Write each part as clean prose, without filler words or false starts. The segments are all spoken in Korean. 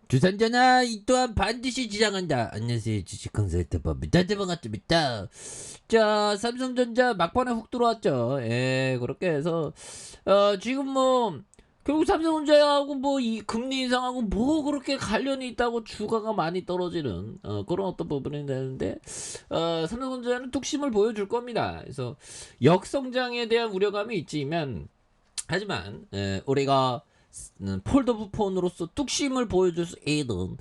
주산전화 이 또한 반드시 지향한다. 안녕하세요. 주식 컨설턴트 법이다. 반갑습니다. 자, 삼성전자 막판에 훅 들어왔죠. 예, 그렇게 해서 지금 뭐 결국 삼성전자하고 뭐 이 금리 인상하고 뭐 그렇게 관련이 있다고 주가가 많이 떨어지는 그런 어떤 부분이 되는데 삼성전자는 뚝심을 보여줄 겁니다. 그래서 역성장에 대한 우려감이 있지만 하지만 우리가 폴더브 폰으로서 뚝심을 보여줄 수 있는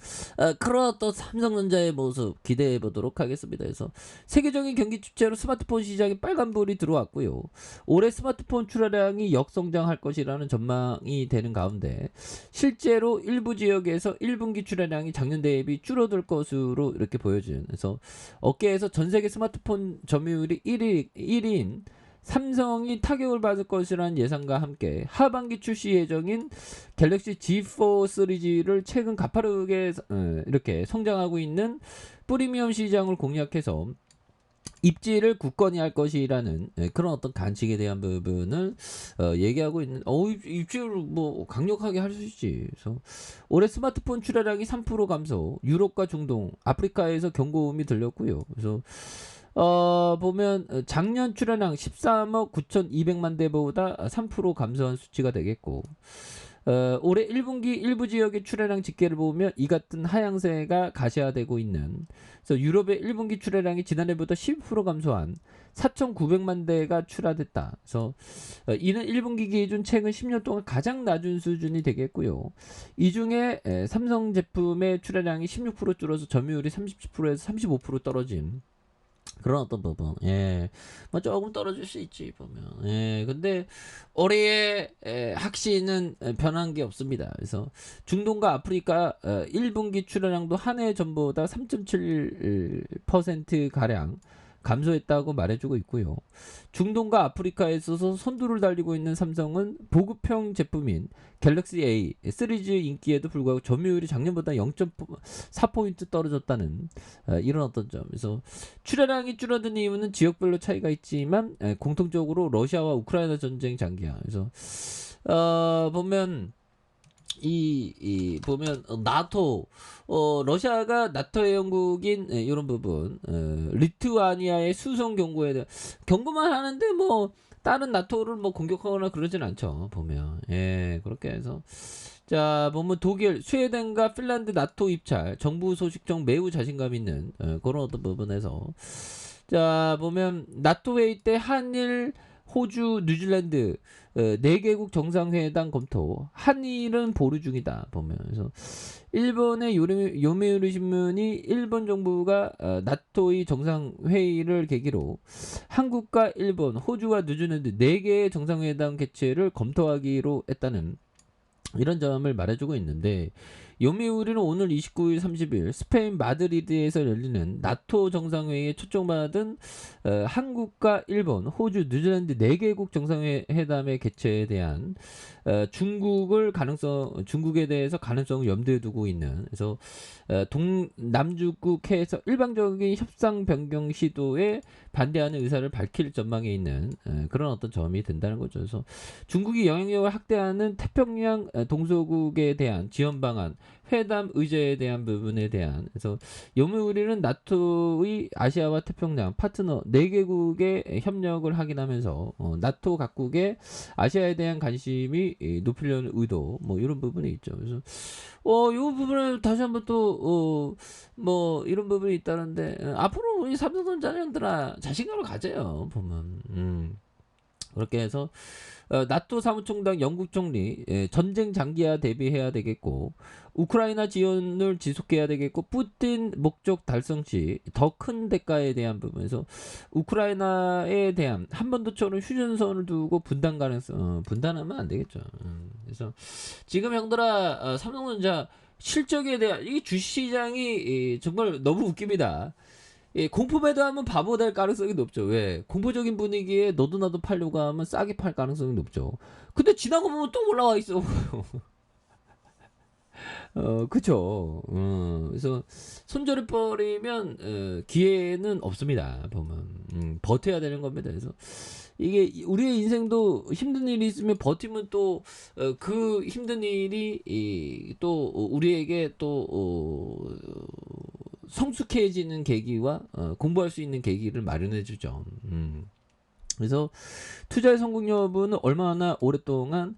그런 어떤 삼성전자의 모습 기대해 보도록 하겠습니다. 그래서 세계적인 경기 주체로 스마트폰 시장에 빨간불이 들어왔고요. 올해 스마트폰 출하량이 역성장할 것이라는 전망이 되는 가운데 실제로 일부 지역에서 1분기 출하량이 작년 대비 줄어들 것으로 이렇게 보여진, 그래서 업계에서 전 세계 스마트폰 점유율이 1위인 삼성이 타격을 받을 것이라는 예상과 함께 하반기 출시 예정인 갤럭시 G4 시리즈를 최근 가파르게 이렇게 성장하고 있는 프리미엄 시장을 공략해서 입지를 굳건히 할 것이라는 그런 어떤 관측에 대한 부분을 얘기하고 있는. 입지를 뭐 강력하게 할 수 있지. 그래서 올해 스마트폰 출하량이 3% 감소, 유럽과 중동, 아프리카에서 경고음이 들렸고요. 그래서 보면 작년 출하량 13억 9,200만 대보다 3% 감소한 수치가 되겠고, 올해 1분기 일부 지역의 출하량 집계를 보면 이 같은 하향세가 가시화되고 있는, 그래서 유럽의 1분기 출하량이 지난해보다 12% 감소한 4,900만 대가 출하됐다. 그래서 이는 1분기 기준 최근 10년 동안 가장 낮은 수준이 되겠고요. 이 중에 삼성 제품의 출하량이 16% 줄어서 점유율이 30%에서 35% 떨어진 그런 어떤 부분, 예, 뭐 조금 떨어질 수 있지 보면, 예, 근데 올해의 확신은 변한 게 없습니다. 그래서 중동과 아프리카 1분기 출하량도 한 해 전보다 3.7% 가량 감소했다고 말해주고 있고요. 중동과 아프리카에 있어서 선두를 달리고 있는 삼성은 보급형 제품인 갤럭시 A 시리즈 인기에도 불구하고 점유율이 작년보다 0.4포인트 떨어졌다는 이런 어떤 점. 그래서 출하량이 줄어든 이유는 지역별로 차이가 있지만 공통적으로 러시아와 우크라이나 전쟁 장기화. 그래서 보면 보면 나토, 러시아가 나토 회원국인 이런 부분, 리투아니아의 수송 경고에 대한 경고만 하는데 뭐 다른 나토를 뭐 공격하거나 그러진 않죠. 보면, 예, 그렇게 해서 자, 보면 독일, 스웨덴과 핀란드 나토 입찰, 정부 소식 중 매우 자신감 있는 그런 어떤 부분에서, 자, 보면 나토 회의 때 한일, 호주, 뉴질랜드 4개국 정상회담 검토, 한일은 보류 중이다. 보면, 그래서 일본의 요미우리 신문이 일본 정부가 나토의 정상회의를 계기로 한국과 일본, 호주와 뉴질랜드 4개의 정상회담 개최를 검토하기로 했다는 이런 점을 말해주고 있는데, 요미우리는 오늘 29일 30일 스페인 마드리드에서 열리는 나토 정상회의에 초청받은 한국과 일본, 호주, 뉴질랜드 4개국 정상회담의 개최에 대한 중국에 대해서 가능성을 염두에 두고 있는, 그래서 동남중국해에서 일방적인 협상 변경 시도에 반대하는 의사를 밝힐 전망에 있는 그런 어떤 점이 된다는 거죠. 그래서 중국이 영향력을 확대하는 태평양 동서국에 대한 지원 방안, 회담 의제에 대한 부분에 대한, 그래서 요미우리는 나토의 아시아와 태평양 파트너 4개국의 협력을 확인하면서 나토 각국의 아시아에 대한 관심이 높이려는 의도, 뭐 이런 부분이 있죠. 그래서 이 부분을 다시 한번 또 뭐 이런 부분이 있다는데, 앞으로 우리 삼성전자들아 자신감을 가져요. 보면 그렇게 해서 나토 사무총장 영국 총리, 전쟁 장기화 대비해야 되겠고, 우크라이나 지원을 지속해야 되겠고, 푸틴 목적 달성 시 더 큰 대가에 대한 부분에서 우크라이나에 대한 한반도처럼 휴전선을 두고 분단 가능성, 분단하면 안 되겠죠. 그래서 지금 형들아, 삼성전자 실적에 대한 이 주시장이 정말 너무 웃깁니다. 공포 매도하면 바보 될 가능성이 높죠. 왜? 공포적인 분위기에 너도 나도 팔려고 하면 싸게 팔 가능성이 높죠. 근데 지나고 보면 또 올라와 있어. 그쵸. 그래서 손절해 버리면 기회는 없습니다. 보면 버텨야 되는 겁니다. 그래서 이게 우리의 인생도 힘든 일이 있으면 버티면 또 그 힘든 일이 또 우리에게 또 성숙해지는 계기와 공부할 수 있는 계기를 마련해 주죠. 그래서 투자의 성공 여부는 얼마나 오랫동안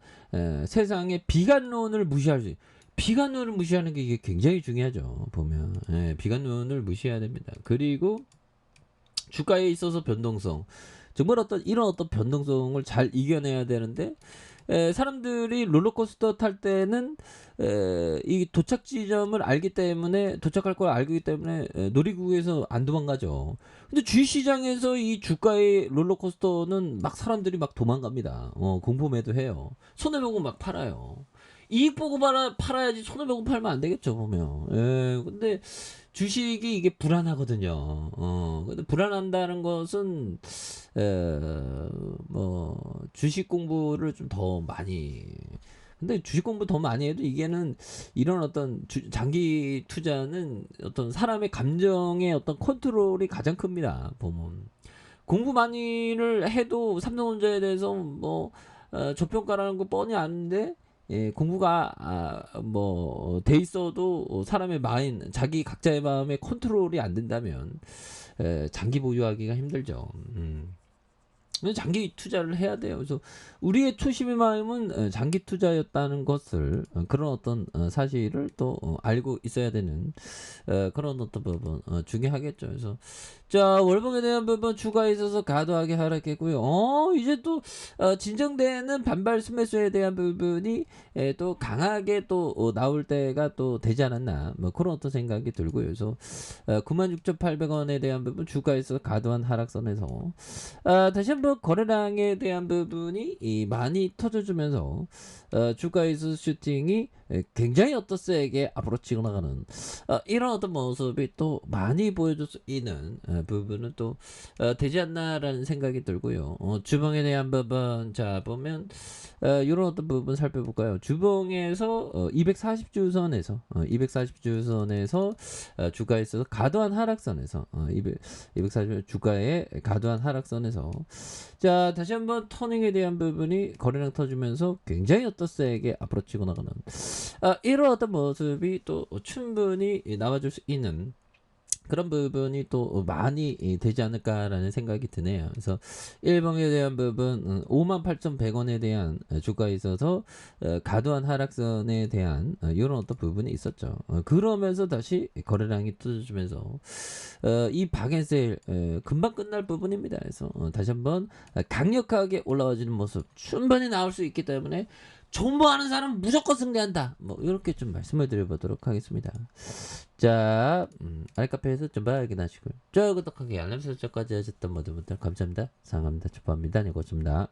세상의 비관론을 무시할 수 비관론을 무시하는 게 이게 굉장히 중요하죠. 보면 비관론을 무시해야 됩니다. 그리고 주가에 있어서 변동성 정말 이런 어떤 변동성을 잘 이겨내야 되는데 사람들이 롤러코스터 탈 때는 이 도착 지점을 알기 때문에 도착할 걸 알기 때문에 놀이기구에서 안 도망가죠. 근데 주식시장에서 이 주가의 롤러코스터는 막 사람들이 막 도망갑니다. 공포매도 해요. 손해보고 막 팔아요. 이익 보고 팔아야지 손해보고 팔면 안 되겠죠, 보면. 근데 주식이 이게 불안하거든요. 근데 불안한다는 것은, 주식 공부를 좀 더 많이, 근데 주식 공부 더 많이 해도 이게는 이런 어떤 장기 투자는 어떤 사람의 감정의 어떤 컨트롤이 가장 큽니다. 보면. 공부 많이를 해도 삼성전자에 대해서 저평가라는 거 뻔히 아는데 공부가 돼 있어도 사람의 마인 자기 각자의 마음에 컨트롤이 안 된다면 장기 보유하기가 힘들죠. 장기 투자를 해야 돼요. 그래서 우리의 초심의 마음은 장기 투자였다는 것을 그런 어떤 사실을 또 알고 있어야 되는 그런 어떤 부분 중요하겠죠. 그래서 자 월봉에 대한 부분 주가에 있어서 과도하게 하락했고요. 이제 또 진정되는 반발 스매스에 대한 부분이 또 강하게 또 나올 때가 또 되지 않았나 뭐 그런 어떤 생각이 들고요. 그래서 96,800원에 대한 부분 주가에 있어서 과도한 하락선에서 다시 한번 거래량에 대한 부분이 많이 터져주면서 주가에서 슈팅이 굉장히 어떤 세게 앞으로 치고 나가는 이런 어떤 모습이 또 많이 보여줄 수 있는 부분은 또 되지 않나라는 생각이 들고요. 주봉에 대한 부분 자 보면 이런 어떤 부분 살펴볼까요? 주봉에서 240주선에서 240주선에서 주가에 있어서 과도한 하락선에서 240 주가의 과도한 하락선에서 자 다시 한번 터닝에 대한 부분이 거래량 터지면서 굉장히 어떤 세게 앞으로 치고 나가는 이런 어떤 모습이 또 충분히 나와줄 수 있는 그런 부분이 또 많이 되지 않을까라는 생각이 드네요. 그래서 일봉에 대한 부분 58,100원에 대한 주가에 있어서 과도한 하락선에 대한 이런 어떤 부분이 있었죠. 그러면서 다시 거래량이 뜯어주면서 이 박앤세일 금방 끝날 부분입니다. 그래서 다시 한번 강력하게 올라와지는 모습 충분히 나올 수 있기 때문에 존버하는 사람은 무조건 승리한다. 뭐 이렇게 좀 말씀을 드려보도록 하겠습니다. 자, 알카페에서 좀 발견하시고요. 저 구독하기 알람 설정까지 하셨던 모든 분들 감사합니다. 사랑합니다. 축복합니다. 네, 고맙습니다.